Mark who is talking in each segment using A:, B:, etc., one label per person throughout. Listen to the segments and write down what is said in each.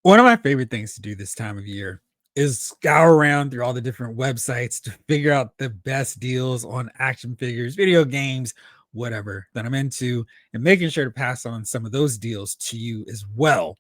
A: One of my favorite things to do this time of year is scour around through all the different websites to figure out the best deals on action figures, video games, whatever that I'm into, and making sure to pass on some of those deals to you as well.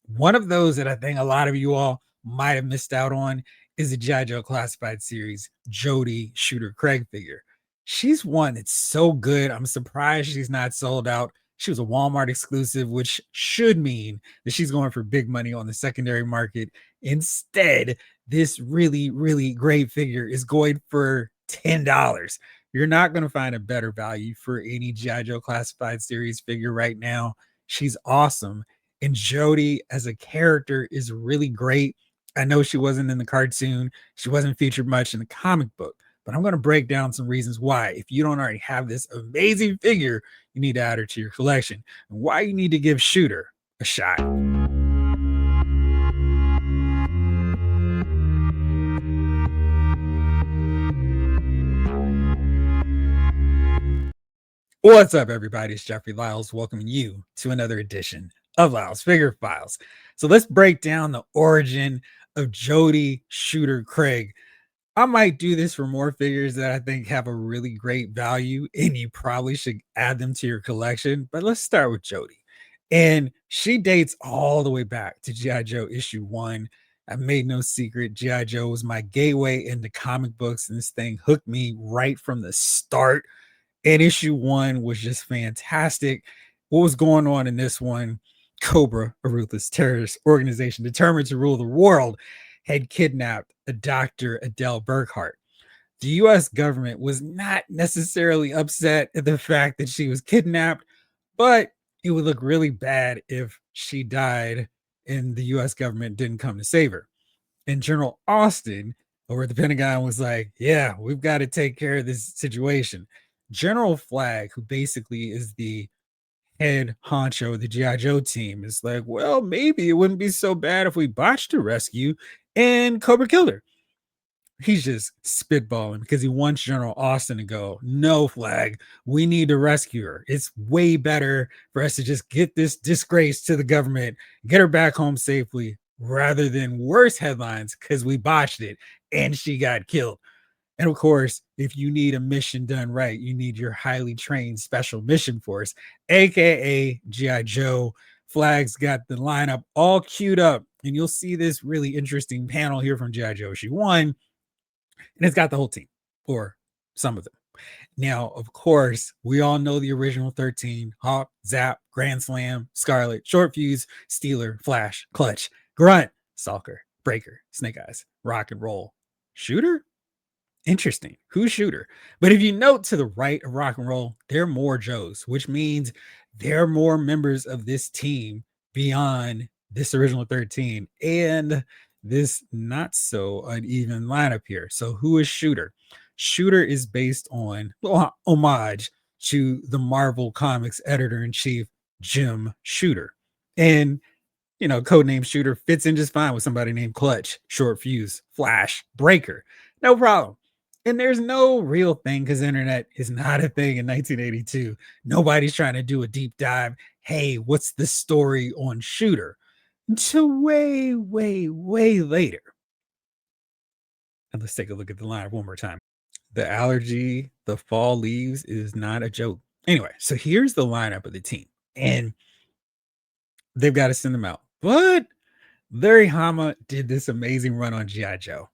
A: One of those that I think a lot of you all might have missed out on is the G.I. Joe Classified series Jodie Shooter Craig figure. She's one that's so good. I'm surprised she's not sold out. She was a Walmart exclusive, which should mean that she's going for big money on the secondary market. Instead, this really, really great figure is going for $10. You're not going to find a better value for any G.I. Joe Classified series figure right now. She's awesome. And Jodie as a character is really great. I know she wasn't in the cartoon, she wasn't featured much in the comic book, but I'm going to break down some reasons why. If you don't already have this amazing figure, you need to add her to your collection, and why you need to give Shooter a shot. What's up, everybody? It's Jeffrey Lyles welcoming you to another edition of Lyles Figure Files. So let's break down the origin of Jodie Shooter Craig. I might do this for more figures that I think have a really great value, and you probably should add them to your collection. But let's start with Jodie. And she dates all the way back to G.I. Joe issue 1. I made no secret, G.I. Joe was my gateway into comic books, and this thing hooked me right from the start. And issue 1 was just fantastic. What was going on in this one? Cobra, a ruthless terrorist organization determined to rule the world, had kidnapped a Dr. Adele Burkhart. The US government was not necessarily upset at the fact that she was kidnapped, but it would look really bad if she died and the US government didn't come to save her. And General Austin over at the Pentagon was like, yeah, we've got to take care of this situation. General Flagg, who basically is the head honcho of the G.I. Joe team, is like, well, maybe it wouldn't be so bad if we botched the rescue and Cobra killed her. He's just spitballing because he wants General Austin to go, no, Flagg, we need to rescue her. It's way better for us to just get this disgrace to the government, get her back home safely, rather than worse headlines because we botched it and she got killed. And of course, if you need a mission done right, you need your highly trained special mission force, aka G.I. Joe. Flagg's got the lineup all queued up, and you'll see this really interesting panel here from G.I. Joe issue 1, and it's got the whole team, or some of them. Now, of course, we all know the original 13: Hawk, Zap, Grand Slam, Scarlet, Short Fuse, Steeler, Flash, Clutch, Grunt, Stalker, Breaker, Snake Eyes, Rock and Roll, Shooter. Interesting. Who's Shooter? But if you note to the right of Rock and Roll, there are more Joes, which means there are more members of this team beyond this original 13 and this not so uneven lineup here. So who is Shooter? Shooter is based on homage to the Marvel Comics editor-in-chief, Jim Shooter. And codename Shooter fits in just fine with somebody named Clutch, Short Fuse, Flash, Breaker. No problem. And there's no real thing because internet is not a thing in 1982. Nobody's trying to do a deep dive. Hey, what's the story on Shooter? Until way, way, way later. And let's take a look at the line one more time. The allergy, the fall leaves is not a joke. Anyway, so here's the lineup of the team. And they've got to send them out. But Larry Hama did this amazing run on G.I. Joe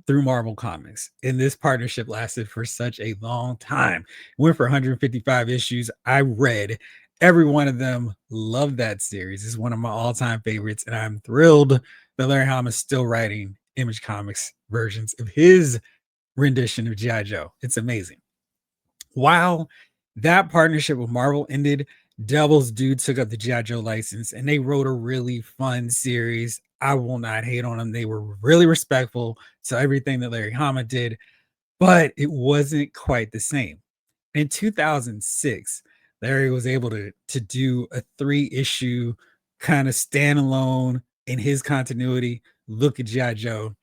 A: through Marvel Comics. And this partnership lasted for such a long time. Went for 155 issues. I read every one of them. Loved that series. It's one of my all-time favorites. And I'm thrilled that Larry Hama is still writing Image Comics versions of his rendition of G.I. Joe. It's amazing. While that partnership with Marvel ended, Devil's Due took up the G.I. Joe license and they wrote a really fun series. I will not hate on them. They were really respectful to everything that Larry Hama did, but it wasn't quite the same. In 2006, Larry was able to do a 3-issue kind of standalone in his continuity look at G.I. Joe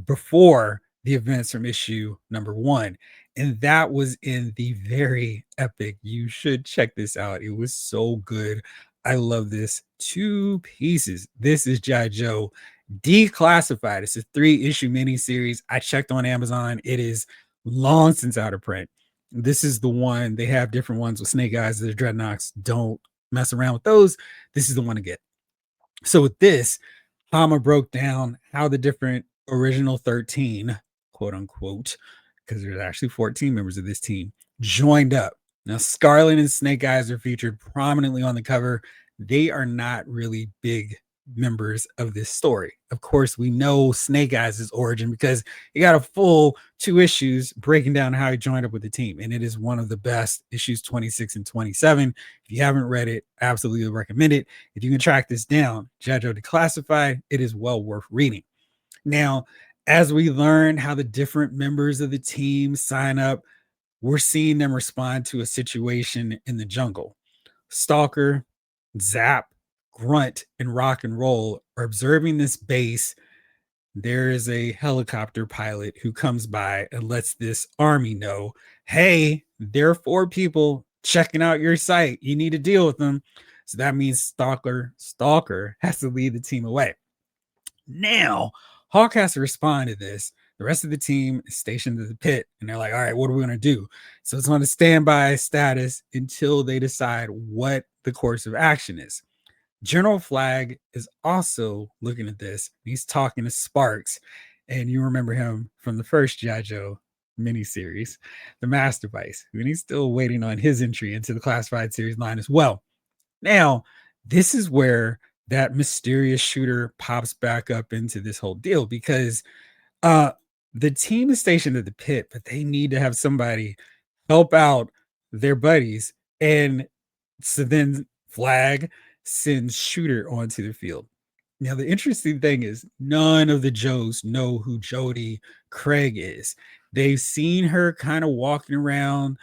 A: before the events from issue number 1. And that was in the very epic. You should check this out. It was so good. I love this. two pieces. This is G.I. Joe Declassified. It's a 3-issue miniseries. I checked on Amazon. It is long since out of print. This is the one. They have different ones with Snake Eyes, the Dreadnoughts. Don't mess around with those. This is the one to get. So with this, Hama broke down how the different original 13, quote unquote, because there's actually 14 members of this team, joined up. Now, Scarlet and Snake Eyes are featured prominently on the cover. They are not really big members of this story. Of course, we know Snake Eyes' origin because he got a full 2 issues breaking down how he joined up with the team. And it is one of the best issues 26 and 27. If you haven't read it, absolutely recommend it. If you can track this down, G.I. Joe Declassified, it is well worth reading. Now, as we learn how the different members of the team sign up, we're seeing them respond to a situation in the jungle. Stalker, Zap, Grunt, and Rock and Roll are observing this base. There is a helicopter pilot who comes by and lets this army know, hey, there are 4 people checking out your site. You need to deal with them. So that means Stalker has to lead the team away. Now, Hawk has to respond to this. The rest of the team is stationed at the pit, and they're like, all right, what are we going to do? So it's on a standby status until they decide what the course of action is. General Flag is also looking at this. He's talking to Sparks, and you remember him from the first G.I. Joe miniseries, the Master Vice, and he's still waiting on his entry into the Classified series line as well. Now, this is where that mysterious shooter pops back up into this whole deal because the team is stationed at the pit, but they need to have somebody help out their buddies. And so then Flag sends Shooter onto the field. Now, the interesting thing is none of the Joes know who Jodie Craig is. They've seen her kind of walking around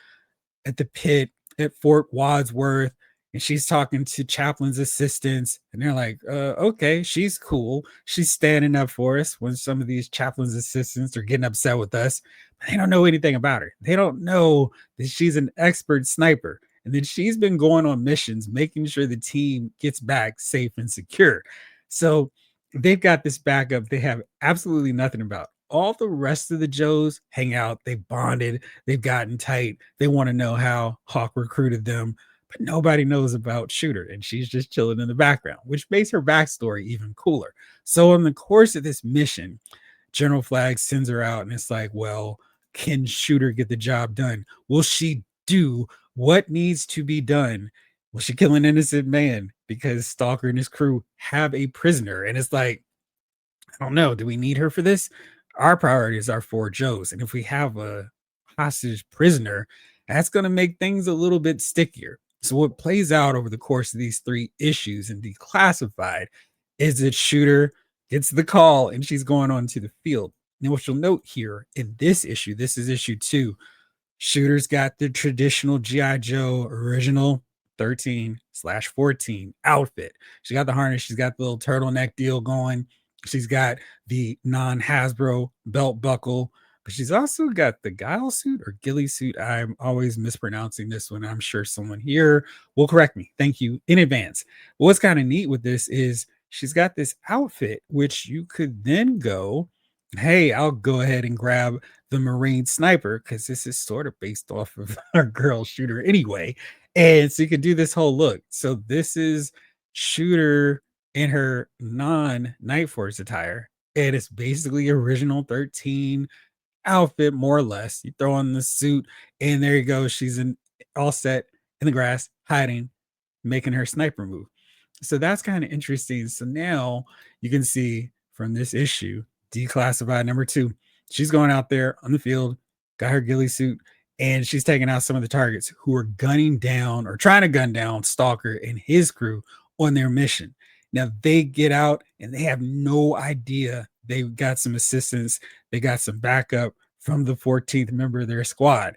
A: at the pit at Fort Wadsworth, and she's talking to Chaplin's assistants, and they're like, okay, she's cool. She's standing up for us when some of these Chaplin's assistants are getting upset with us. But they don't know anything about her. They don't know that she's an expert sniper, and that she's been going on missions, making sure the team gets back safe and secure. So they've got this backup they have absolutely nothing about. All the rest of the Joes hang out. They bonded. They've gotten tight. They want to know how Hawk recruited them, but nobody knows about Shooter, and she's just chilling in the background, which makes her backstory even cooler. So in the course of this mission, General Flag sends her out, and it's like, well, can Shooter get the job done? Will she do what needs to be done? Will she kill an innocent man because Stalker and his crew have a prisoner? And it's like, I don't know. Do we need her for this? Our priorities are 4 Joes. And if we have a hostage prisoner, that's going to make things a little bit stickier. So what plays out over the course of these 3 issues and Declassified is that Shooter gets the call and she's going on to the field. Now, what you'll note here in this issue, this is issue 2, Shooter's got the traditional G.I. Joe original 13/14 outfit. She got the harness, she's got the little turtleneck deal going. She's got the non-Hasbro belt buckle, but she's also got the Guile suit or Ghillie suit. I'm always mispronouncing this one. I'm sure someone here will correct me. Thank you in advance. But what's kind of neat with this is she's got this outfit, which you could then go, hey, I'll go ahead and grab the Marine Sniper because this is sort of based off of our girl Shooter anyway. And so you could do this whole look. So this is Shooter in her non-Night Force attire, and it's basically original 13 outfit, more or less. You throw on the suit, and there you go. She's in all set in the grass, hiding, making her sniper move. So that's kind of interesting. So now you can see from this issue, Declassified number 2, she's going out there on the field, got her ghillie suit, and she's taking out some of the targets who are gunning down or trying to gun down Stalker and his crew on their mission. Now they get out and they have no idea they've got some assistance. They got some backup from the 14th member of their squad.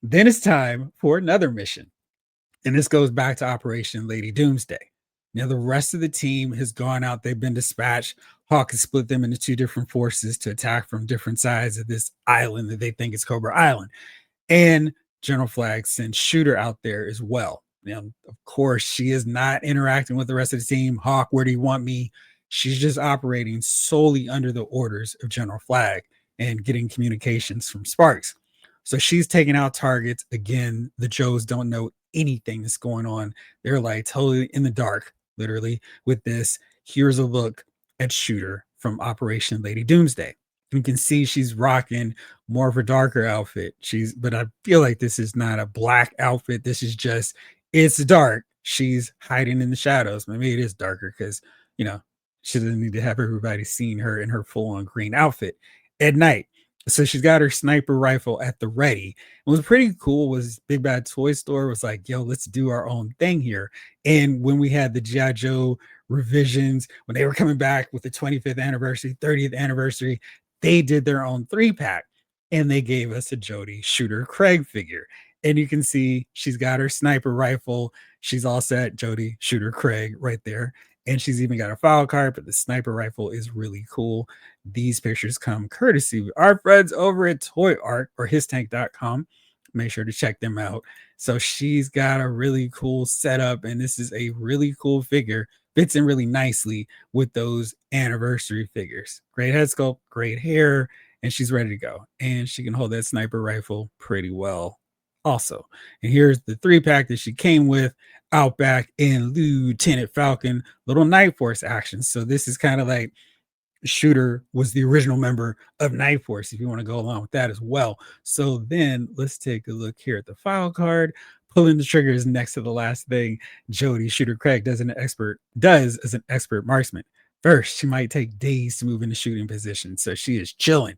A: Then it's time for another mission. And this goes back to Operation Lady Doomsday. Now, the rest of the team has gone out. They've been dispatched. Hawk has split them into 2 different forces to attack from different sides of this island that they think is Cobra Island. And General Flag sends Shooter out there as well. Of course, she is not interacting with the rest of the team. Hawk, where do you want me? She's just operating solely under the orders of General Flag and getting communications from Sparks. So she's taking out targets. Again, the Joes don't know anything that's going on. They're like totally in the dark, literally, with this. Here's a look at Shooter from Operation Lady Doomsday. You can see she's rocking more of a darker outfit. But I feel like this is not a black outfit. This is just, it's dark. She's hiding in the shadows. Maybe it is darker because, you know, she doesn't need to have everybody seeing her in her full on green outfit at night. So she's got her sniper rifle at the ready. What was pretty cool was Big Bad Toy Store was like, yo, let's do our own thing here. And when we had the G.I. Joe revisions, when they were coming back with the 25th anniversary, 30th anniversary, they did their own 3-pack and they gave us a Jodie Shooter Craig figure. And you can see she's got her sniper rifle. She's all set, Jodie Shooter Craig right there. And she's even got a file card, but the sniper rifle is really cool. These pictures come courtesy of our friends over at Toy Art or histank.com. Make sure to check them out. So she's got a really cool setup, and this is a really cool figure. Fits in really nicely with those anniversary figures. Great head sculpt, great hair, and she's ready to go. And she can hold that sniper rifle pretty well also. And here's the 3-pack that she came with. Outback and Lieutenant Falcon, little Night Force action. So this is kind of like Shooter was the original member of Night Force, if you want to go along with that as well. So then let's take a look here at the file card. Pulling the trigger is next to the last thing Jodie Shooter Craig does as an expert marksman. First, she might take days to move into shooting position, so she is chilling.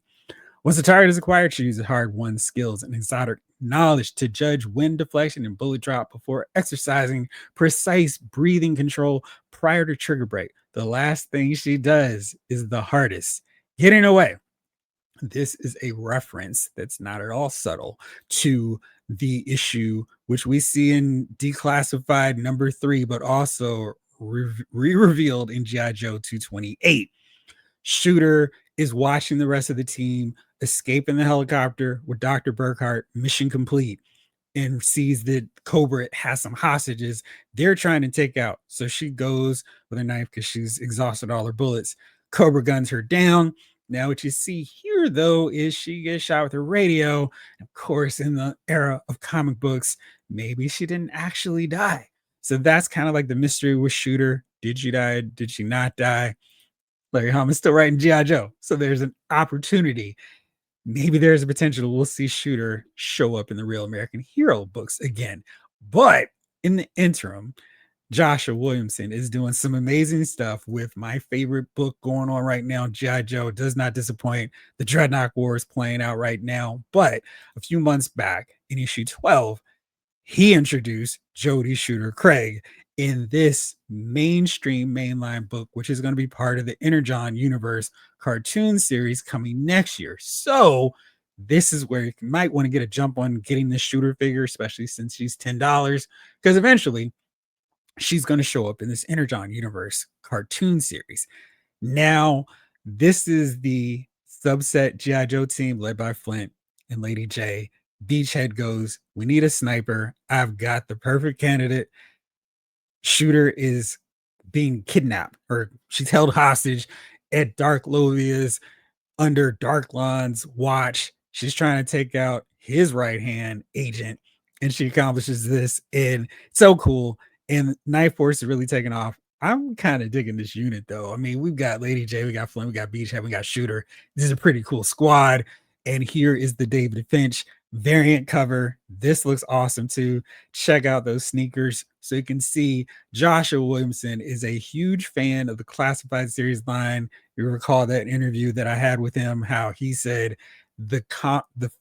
A: Once the target is acquired, she uses hard-won skills and exotic knowledge to judge wind deflection and bullet drop before exercising precise breathing control prior to trigger break. The last thing she does is the hardest, getting away. This is a reference that's not at all subtle to the issue, which we see in Declassified #3, but also re-revealed in G.I. Joe 228. Shooter is watching the rest of the team escape in the helicopter with Dr. Burkhart, mission complete, and sees that Cobra has some hostages they're trying to take out. So she goes with a knife because she's exhausted all her bullets. Cobra guns her down. Now, what you see here, though, is she gets shot with her radio. Of course, in the era of comic books, maybe she didn't actually die. So that's kind of like the mystery with Shooter. Did she die? Did she not die? Larry Hama's still writing G.I. Joe. So there's an opportunity. Maybe there's a potential we'll see Shooter show up in the Real American Hero books again. But in the interim, Joshua Williamson is doing some amazing stuff with my favorite book going on right now. G.I. Joe does not disappoint. The Dreadnought War is playing out right now. But a few months back in issue 12, he introduced Jodie Shooter Craig in this mainstream mainline book, which is going to be part of the Energon Universe cartoon series coming next year. So this is where you might want to get a jump on getting this Shooter figure, especially since she's $10, because eventually she's going to show up in this Energon Universe cartoon series. Now, this is the subset G.I. Joe team led by Flint and Lady J. Beachhead goes, we need a sniper. I've got the perfect candidate. Shooter is being kidnapped, or she's held hostage at Dark Lovia's under Dark Lawn's watch. She's trying to take out his right hand agent, and she accomplishes this. And it's so cool. And Night Force is really taking off. I'm kind of digging this unit, though. I mean, we've got Lady J, we got Flynn, we got Beachhead, we got Shooter. This is a pretty cool squad. And here is the David Finch variant cover. This looks awesome too. Check out those sneakers so you can see Joshua Williamson is a huge fan of the classified series line. You recall that interview that I had with him, how he said the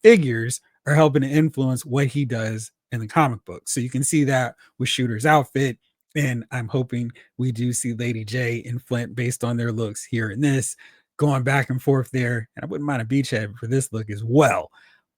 A: figures are helping to influence what he does in the comic book. So you can see that with Shooter's outfit. And I'm hoping we do see Lady J and Flint based on their looks here in this, going back and forth there. And I wouldn't mind a Beachhead for this look as well.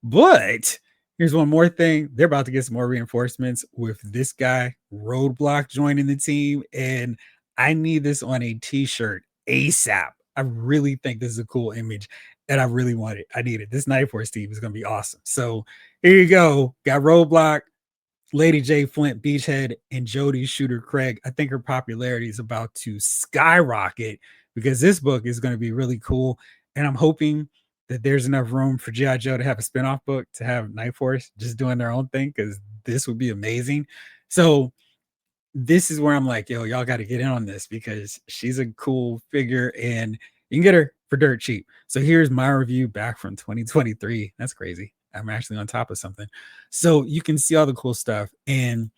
A: But here's one more thing. They're about to get some more reinforcements with this guy, Roadblock, joining the team. And I need this on a t-shirt ASAP. I really think this is a cool image and I really want it. I need it. This Night Force team is going to be awesome. So here you go. Got Roadblock. Lady J Flint Beachhead and Jodie Shooter Craig, I think her popularity is about to skyrocket because this book is going to be really cool. And I'm hoping that there's enough room for G.I. Joe to have a spinoff book to have Night Force just doing their own thing because this would be amazing. So this is where I'm like, yo, y'all got to get in on this because she's a cool figure and you can get her for dirt cheap. So here's my review back from 2023. That's crazy. I'm actually on top of something. So you can see all the cool stuff. And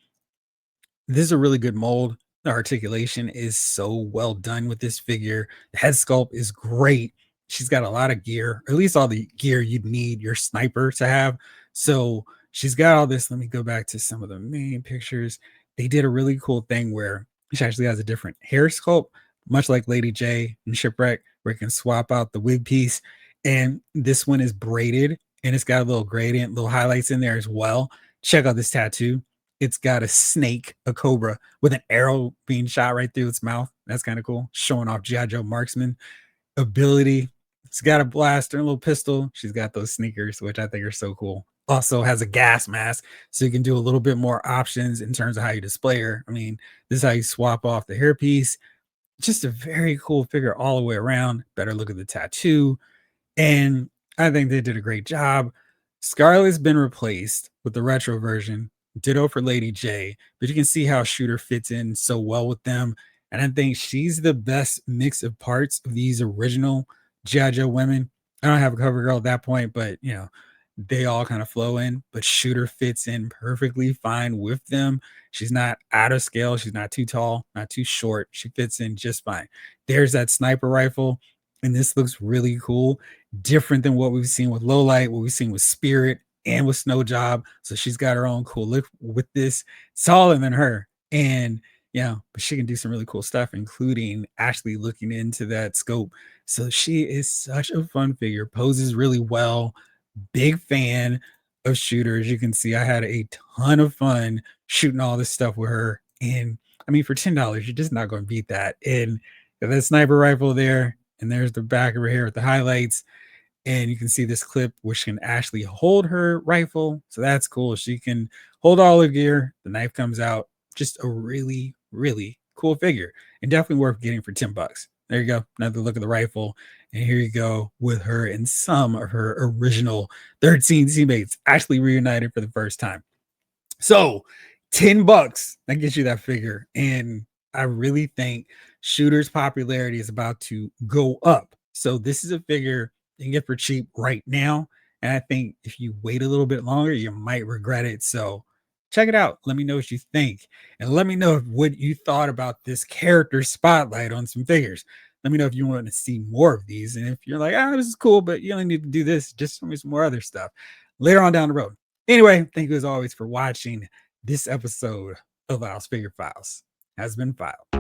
A: this is a really good mold. The articulation is so well done with this figure. The head sculpt is great. She's got a lot of gear, or at least all the gear you'd need your sniper to have. So she's got all this. Let me go back to some of the main pictures. They did a really cool thing where she actually has a different hair sculpt, much like Lady J and Shipwreck, where you can swap out the wig piece. And this one is braided and it's got a little gradient, little highlights in there as well. Check out this tattoo. It's got a snake, a cobra, with an arrow being shot right through its mouth. That's kind of cool. Showing off G.I. Joe marksman ability. It's got a blaster, a little pistol. She's got those sneakers, which I think are so cool. Also has a gas mask, so you can do a little bit more options in terms of how you display her. I mean, this is how you swap off the hairpiece. Just a very cool figure all the way around. Better look at the tattoo. And I think they did a great job. Scarlet's been replaced with the retro version. Ditto for Lady J, but you can see how Shooter fits in so well with them. And I think she's the best mix of parts of these original G.I. Joe women. I don't have a cover girl at that point, but you know, they all kind of flow in. But Shooter fits in perfectly fine with them. She's not out of scale. She's not too tall, not too short. She fits in just fine. There's that sniper rifle, and this looks really cool, different than what we've seen with Lowlight, what we've seen with Spirit and with Snow Job. So she's got her own cool look with this. Taller than her. And yeah, but she can do some really cool stuff, including actually looking into that scope. So she is such a fun figure, poses really well. Big fan of shooters. You can see I had a ton of fun shooting all this stuff with her. And I mean, for $10, you're just not going to beat that. And that sniper rifle there, and there's the back of her hair with the highlights. And you can see this clip where she can actually hold her rifle. So that's cool. She can hold all her gear. The knife comes out. Just a really, really cool figure. And definitely worth getting for $10. There you go. Another look at the rifle. And here you go with her and some of her original 13 teammates actually reunited for the first time. So $10, that gets you that figure. And I really think Shooter's popularity is about to go up. So this is a figure you can get for cheap right now. And I think if you wait a little bit longer, you might regret it. So check it out. Let me know what you think. And let me know what you thought about this character spotlight on some figures. Let me know if you want to see more of these. And if you're like, this is cool, but you only need to do this, just show me some more other stuff later on down the road. Anyway, thank you as always for watching. This episode of Lyle's Figure Files has been filed.